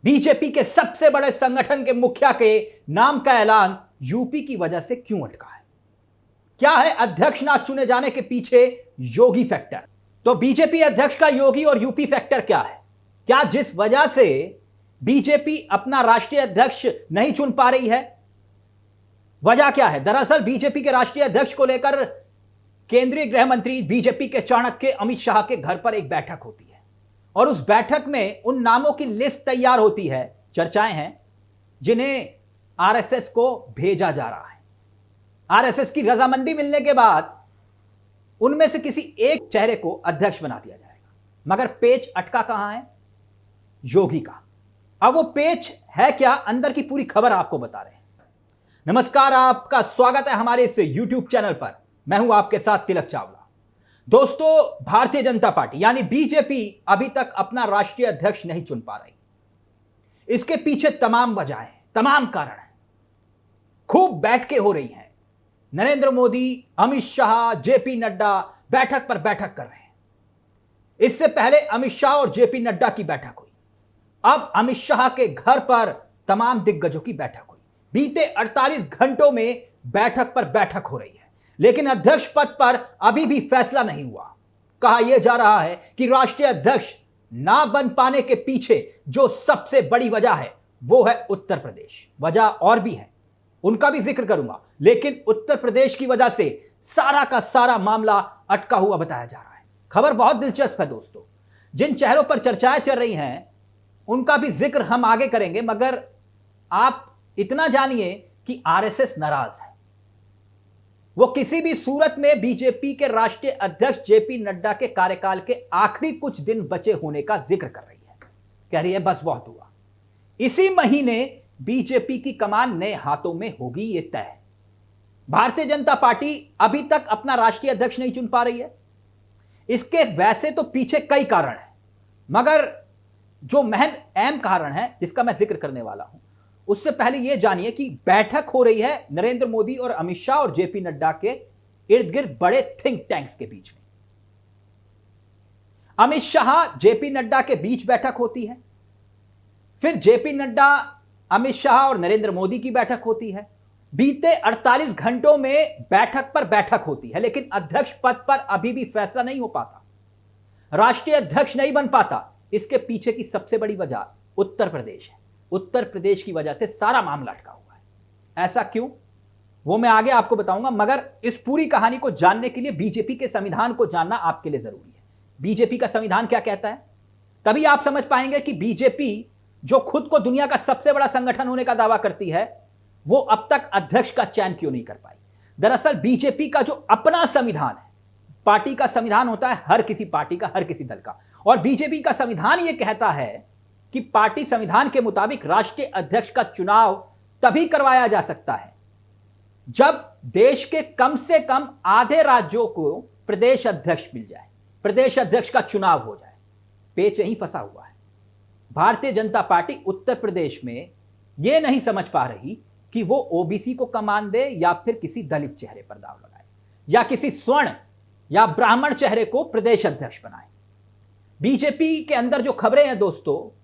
BJP के सबसे बड़े संगठन के मुखिया के नाम का ऐलान यूपी की वजह से क्यों अटका है? क्या है अध्यक्ष ना चुने जाने के पीछे योगी फैक्टर? तो बीजेपी अध्यक्ष का योगी और यूपी फैक्टर क्या है? क्या जिस वजह से बीजेपी अपना राष्ट्रीय अध्यक्ष नहीं चुन पा रही है, वजह क्या है? दरअसल बीजेपी के राष्ट्रीय अध्यक्ष को लेकर केंद्रीय गृह मंत्री बीजेपी के चाणक्य अमित शाह के घर पर एक बैठक होती है और उस बैठक में उन नामों की लिस्ट तैयार होती है, चर्चाएं हैं, जिन्हें आरएसएस को भेजा जा रहा है। आरएसएस की रजामंदी मिलने के बाद उनमें से किसी एक चेहरे को अध्यक्ष बना दिया जाएगा, मगर पेच अटका कहां है? योगी का। अब वो पेच है क्या, अंदर की पूरी खबर आपको बता रहे हैं। नमस्कार, आपका स्वागत है हमारे इस YouTube चैनल पर। मैं हूं आपके साथ तिलक चावला। दोस्तों, भारतीय जनता पार्टी यानी बीजेपी अभी तक अपना राष्ट्रीय अध्यक्ष नहीं चुन पा रही। इसके पीछे तमाम वजह है, तमाम कारण है। खूब बैठकें हो रही हैं। नरेंद्र मोदी, अमित शाह, जेपी नड्डा बैठक पर बैठक कर रहे हैं। इससे पहले अमित शाह और जेपी नड्डा की बैठक हुई। अब अमित शाह के घर पर तमाम दिग्गजों की बैठक हुई। बीते 48 घंटों में बैठक पर बैठक हो रही है, लेकिन अध्यक्ष पद पर अभी भी फैसला नहीं हुआ। कहा यह जा रहा है कि राष्ट्रीय अध्यक्ष ना बन पाने के पीछे जो सबसे बड़ी वजह है वो है उत्तर प्रदेश। वजह और भी है, उनका भी जिक्र करूंगा, लेकिन उत्तर प्रदेश की वजह से सारा का सारा मामला अटका हुआ बताया जा रहा है। खबर बहुत दिलचस्प है दोस्तों। जिन चेहरों पर चर्चाएं चल रही हैं उनका भी जिक्र हम आगे करेंगे, मगर आप इतना जानिए कि आरएसएस नाराज है। वो किसी भी सूरत में बीजेपी के राष्ट्रीय अध्यक्ष जेपी नड्डा के कार्यकाल के आखिरी कुछ दिन बचे होने का जिक्र कर रही है। कह रही है बस बहुत हुआ। इसी महीने बीजेपी की कमान नए हाथों में होगी, ये तय है। भारतीय जनता पार्टी अभी तक अपना राष्ट्रीय अध्यक्ष नहीं चुन पा रही है। इसके वैसे तो पीछे कई कारण हैं, मगर जो अहम कारण है जिसका मैं जिक्र करने वाला हूं, उससे पहले यह जानिए कि बैठक हो रही है नरेंद्र मोदी और अमित शाह और जेपी नड्डा के इर्द गिर्द बड़े थिंक टैंक्स के बीच में। अमित शाह जेपी नड्डा के बीच बैठक होती है, फिर जेपी नड्डा, अमित शाह और नरेंद्र मोदी की बैठक होती है। बीते 48 घंटों में बैठक पर बैठक होती है, लेकिन अध्यक्ष पद पर अभी भी फैसला नहीं हो पाता, राष्ट्रीय अध्यक्ष नहीं बन पाता। इसके पीछे की सबसे बड़ी वजह उत्तर प्रदेश है। उत्तर प्रदेश की वजह से सारा मामला अटका हुआ है। ऐसा क्यों, वो मैं आगे आपको बताऊंगा, मगर इस पूरी कहानी को जानने के लिए बीजेपी के संविधान को जानना आपके लिए जरूरी है। बीजेपी का संविधान क्या कहता है, तभी आप समझ पाएंगे कि बीजेपी, जो खुद को दुनिया का सबसे बड़ा संगठन होने का दावा करती है, वो अब तक अध्यक्ष का चयन क्यों नहीं कर पाई। दरअसल बीजेपी का जो अपना संविधान है, पार्टी का संविधान होता है हर किसी पार्टी का, हर किसी दल का, और बीजेपी का संविधान यह कहता है कि पार्टी संविधान के मुताबिक राष्ट्रीय अध्यक्ष का चुनाव तभी करवाया जा सकता है जब देश के कम से कम आधे राज्यों को प्रदेश अध्यक्ष मिल जाए, प्रदेश अध्यक्ष का चुनाव हो जाए। पेच यहीं फंसा हुआ है। भारतीय जनता पार्टी उत्तर प्रदेश में यह नहीं समझ पा रही कि वो ओबीसी को कमान दे या फिर किसी दलित चेहरे पर दाव लगाए या किसी स्वर्ण या ब्राह्मण चेहरे को प्रदेश अध्यक्ष बनाए। बीजेपी के अंदर जो खबरें हैं दोस्तों,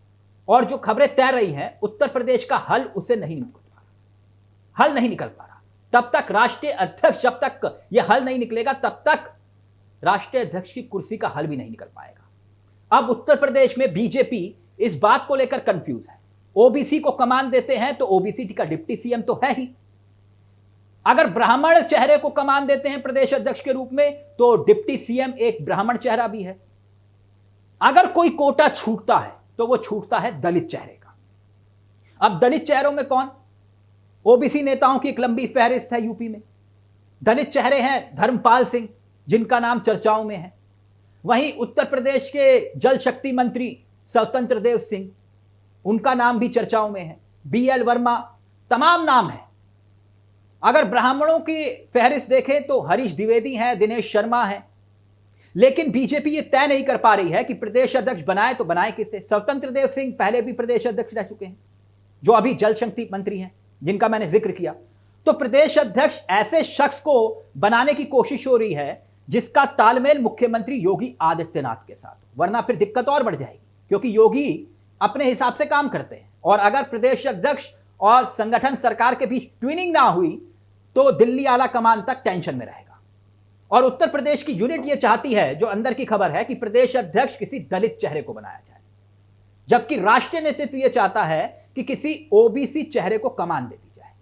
और जो खबरें तैर रही हैं, उत्तर प्रदेश का हल उसे नहीं निकल पा रहा, हल नहीं निकल पा रहा। तब तक राष्ट्रीय अध्यक्ष, जब तक यह हल नहीं निकलेगा तब तक राष्ट्रीय अध्यक्ष की कुर्सी का हल भी नहीं निकल पाएगा। अब उत्तर प्रदेश में बीजेपी इस बात को लेकर कंफ्यूज है। ओबीसी को कमान देते हैं तो ओबीसी का डिप्टी सीएम तो है ही, अगर ब्राह्मण चेहरे को कमान देते हैं प्रदेश अध्यक्ष के रूप में तो डिप्टी सीएम एक ब्राह्मण चेहरा भी है। अगर कोई कोटा छूटता है तो वो छूटता है दलित चेहरे का। अब दलित चेहरों में कौन? ओबीसी नेताओं की एक लंबी फहरिस्त है यूपी में। दलित चेहरे हैं धर्मपाल सिंह, जिनका नाम चर्चाओं में है। वहीं उत्तर प्रदेश के जल शक्ति मंत्री स्वतंत्र देव सिंह, उनका नाम भी चर्चाओं में है। बीएल वर्मा, तमाम नाम है। अगर ब्राह्मणों की फहरिस्त देखें तो हरीश द्विवेदी हैं, दिनेश शर्मा हैं। लेकिन बीजेपी ये तय नहीं कर पा रही है कि प्रदेश अध्यक्ष बनाए तो बनाए किसे। स्वतंत्र देव सिंह पहले भी प्रदेश अध्यक्ष रह चुके हैं, जो अभी जल शक्ति मंत्री हैं, जिनका मैंने जिक्र किया। तो प्रदेश अध्यक्ष ऐसे शख्स को बनाने की कोशिश हो रही है जिसका तालमेल मुख्यमंत्री योगी आदित्यनाथ के साथ, वरना फिर दिक्कत और बढ़ जाएगी। क्योंकि योगी अपने हिसाब से काम करते हैं, और अगर प्रदेश अध्यक्ष और संगठन सरकार के बीच ट्विनिंग ना हुई तो दिल्ली आला कमान तक टेंशन में रहेगा। और उत्तर प्रदेश की यूनिट यह चाहती है, जो अंदर की खबर है, कि प्रदेश अध्यक्ष किसी दलित चेहरे को बनाया जाए, जबकि राष्ट्रीय नेतृत्व यह चाहता है कि किसी ओबीसी चेहरे को कमान दे दी जाए।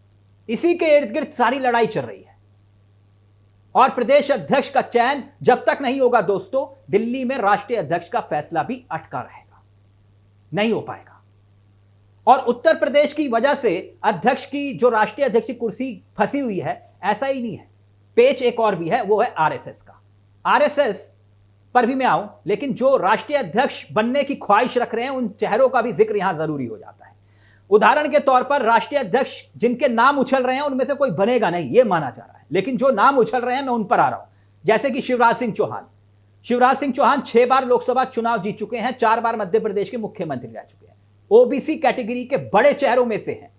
इसी के इर्द गिर्द सारी लड़ाई चल रही है। और प्रदेश अध्यक्ष का चयन जब तक नहीं होगा दोस्तों, दिल्ली में राष्ट्रीय अध्यक्ष का फैसला भी अटका रहेगा, नहीं हो पाएगा। और उत्तर प्रदेश की वजह से अध्यक्ष की, जो राष्ट्रीय अध्यक्ष की कुर्सी फंसी हुई है, ऐसा ही नहीं है, पेच एक और भी है, वो है आरएसएस का। आरएसएस पर भी मैं आऊं, लेकिन जो राष्ट्रीय अध्यक्ष बनने की ख्वाहिश रख रहे हैं, उन चेहरों का भी जिक्र यहां जरूरी हो जाता है। उदाहरण के तौर पर राष्ट्रीय अध्यक्ष जिनके नाम उछल रहे हैं, उनमें से कोई बनेगा नहीं, यह माना जा रहा है, लेकिन जो नाम उछल रहे हैं मैं उन पर आ रहा हूं। जैसे कि शिवराज सिंह चौहान। शिवराज सिंह चौहान 6 बार लोकसभा चुनाव जीत चुके हैं, 4 बार मध्य प्रदेश के मुख्यमंत्री रह चुके हैं, ओबीसी कैटेगरी के बड़े चेहरों में से हैं।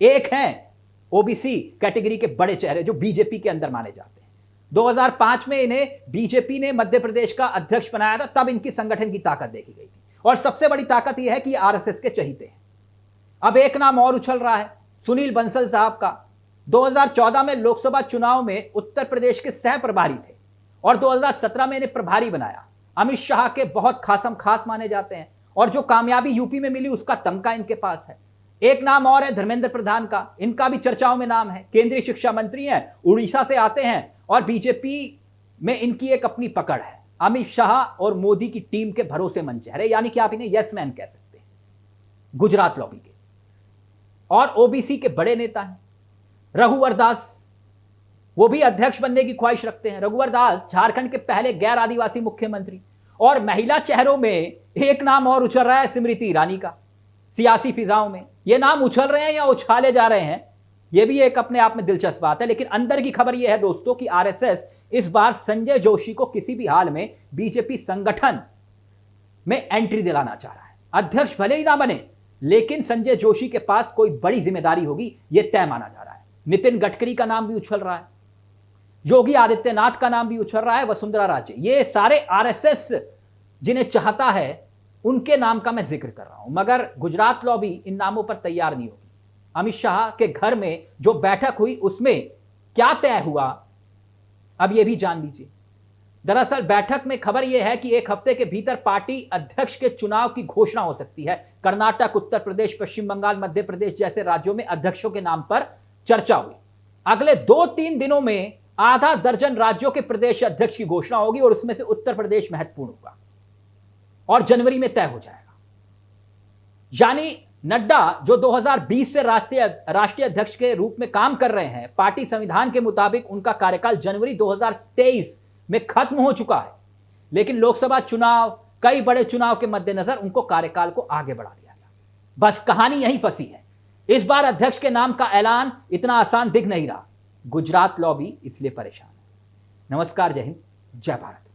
एक हैं ओबीसी कैटेगरी के बड़े चेहरे जो बीजेपी के अंदर माने जाते हैं। 2005 में इन्हें बीजेपी ने मध्य प्रदेश का अध्यक्ष बनाया था, तब इनकी संगठन की ताकत देखी गई थी। और सबसे बड़ी ताकत यह है कि आरएसएस के चहीते हैं। अब एक नाम और उछल रहा है, सुनील बंसल साहब का। 2014 में लोकसभा चुनाव में उत्तर प्रदेश के सह प्रभारी थे और 2017 में इन्हें प्रभारी बनाया। अमित शाह के बहुत खासम खास माने जाते हैं, और जो कामयाबी यूपी में मिली उसका तमगा इनके पास है। एक नाम और है धर्मेंद्र प्रधान का, इनका भी चर्चाओं में नाम है। केंद्रीय शिक्षा मंत्री हैं, उड़ीसा से आते हैं, और बीजेपी में इनकी एक अपनी पकड़ है। अमित शाह और मोदी की टीम के भरोसेमंद चेहरे, यानी कि आप इन्हें यस मैन कह सकते हैं, गुजरात लॉबी के। और ओबीसी के बड़े नेता हैं रघुवर दास, वो भी अध्यक्ष बनने की ख्वाहिश रखते हैं। रघुवर दास झारखंड के पहले गैर आदिवासी मुख्यमंत्री। और महिला चेहरों में एक नाम और उछल रहा है, स्मृति ईरानी का। सियासी फिजाओं में ये नाम उछल रहे हैं या उछाले जा रहे हैं, यह भी एक अपने आप में दिलचस्प बात है। लेकिन अंदर की खबर यह है दोस्तों कि आरएसएस इस बार संजय जोशी को किसी भी हाल में बीजेपी संगठन में एंट्री दिलाना चाह रहा है। अध्यक्ष भले ही ना बने, लेकिन संजय जोशी के पास कोई बड़ी जिम्मेदारी होगी, यह तय माना जा रहा है। नितिन गडकरी का नाम भी उछल रहा है, योगी आदित्यनाथ का नाम भी उछल रहा है, वसुंधरा राजे। ये सारे आरएसएस जिन्हें चाहता है, उनके नाम का मैं जिक्र कर रहा हूं। मगर गुजरात लॉबी इन नामों पर तैयार नहीं होगी। अमित शाह के घर में जो बैठक हुई, उसमें क्या तय हुआ, अब यह भी जान लीजिए। दरअसल बैठक में खबर यह है कि 1 हफ्ते के भीतर पार्टी अध्यक्ष के चुनाव की घोषणा हो सकती है। कर्नाटक, उत्तर प्रदेश, पश्चिम बंगाल, मध्य प्रदेश जैसे राज्यों में अध्यक्षों के नाम पर चर्चा हुई। अगले 2-3 दिनों में आधा दर्जन राज्यों के प्रदेश अध्यक्ष की घोषणा होगी, और उसमें से उत्तर प्रदेश महत्वपूर्ण होगा और जनवरी में तय हो जाएगा। यानी नड्डा जो 2020 से राष्ट्रीय अध्यक्ष के रूप में काम कर रहे हैं, पार्टी संविधान के मुताबिक उनका कार्यकाल जनवरी 2023 में खत्म हो चुका है। लेकिन लोकसभा चुनाव, कई बड़े चुनाव के मद्देनजर उनको कार्यकाल को आगे बढ़ा दिया गया। बस कहानी यहीं फंसी है। इस बार अध्यक्ष के नाम का ऐलान इतना आसान दिख नहीं रहा। गुजरात लॉबी इसलिए परेशान है। नमस्कार, जय हिंद, जय भारत।